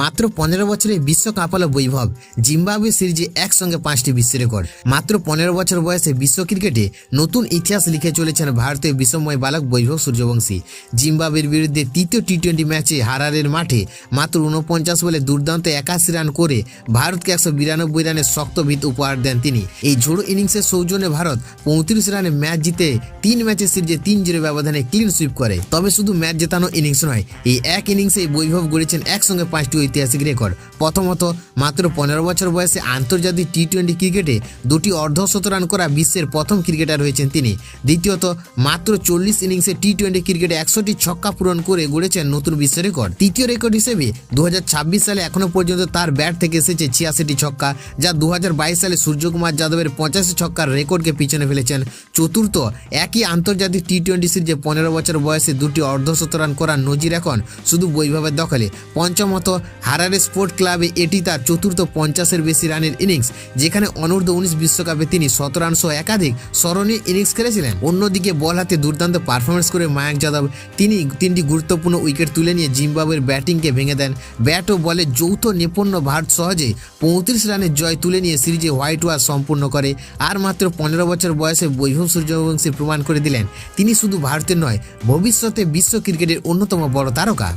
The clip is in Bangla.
মাত্র 15 বছরে বিশ্ব কাঁপালো বৈভব। জিম্বাবুয়ে সিরিজে একসঙ্গে 5টি বিশ্ব রেকর্ড। মাত্র 15 বছর বয়সে বিশ্ব ক্রিকেটে নতুন ইতিহাস লিখে চলেছেন ভারতীয় বিস্ময় বালক বৈভব সূর্যবংশী। জিম্বাবুয়ের বিরুদ্ধে তৃতীয় টি-20 ম্যাচে হারারের মাঠে মাত্র 49 বলে দুর্দান্ত 81 রান করে ভারতকে 192 রানের শক্ত ভিত উপহার দেন তিনি। এই ঝোড়ো ইনিংসের সৌজন্যে ভারত 35 রানে ম্যাচ জিতে 3 ম্যাচের সিরিজে 3-0 ব্যবধানে ক্লিন সুইপ করে। তবে শুধু ম্যাচ জেতানো ইনিংস নয়, এই এক ইনিংসে বৈভব গড়েছেন একসঙ্গে 5টি ঐতিহাসিক রেকর্ড। প্রথমত, মাত্র 15 বছর বয়সে আন্তর্জাতিক টি-20 ক্রিকেটে 2টি অর্ধশতরান করা বিশ্বের প্রথম ক্রিকেটার হয়েছেন তিনি। দ্বিতীয়ত, মাত্র 40 ইনিংসে টি-20 ক্রিকেটে 100টি ছক্কা পূরণ করে গড়েছেন নতুন বিশ্ব রেকর্ড। তৃতীয় রেকর্ড হিসেবে 2026 সালে এখনো পর্যন্ত তার ব্যাট থেকে এসেছে 86টি ছক্কা, যা 2022 সালে সূর্যকুমার যাদবের 85 ছক্কার রেকর্ডকে পিছনে ফেলেছেন। চতুর্থ, একই আন্তর্জাতিক টি-20 সিরিজে 15 বছর বয়সে 2টি অর্ধশতরান করার নজির এখন শুধু বৈভবের দখলে। পঞ্চমত, হারারে স্পোর্ট ক্লাবে এটি তার চতুর্থ 50-এর বেশি রানের ইনিংস, যেখানে অনূর্ধ্ব-19 বিশ্বকাপে তিনি 100 রান সহ একাধিক স্মরণীয় ইনিংস খেলেছিলেন। অন্যদিকে বল হাতে দুর্দান্ত পারফরমেন্স করে মায়াঙ্ক যাদব তিনি 3টি গুরুত্বপূর্ণ উইকেট তুলে নিয়ে জিম্বাবুয়ের ব্যাটিংকে ভেঙে দেন। ব্যাট ও বলের যৌথ নৈপুণ্য ভারত সহজে 35 রানের জয় তুলে নিয়ে সিরিজে হোয়াইট ওয়াশ সম্পূর্ণ করে। আর মাত্র 15 বছর বয়সে বৈভব সূর্যবংশী প্রমাণ করে দিলেন তিনি শুধু ভারতের নয়, ভবিষ্যতে বিশ্ব ক্রিকেটের অন্যতম বড় তারকা।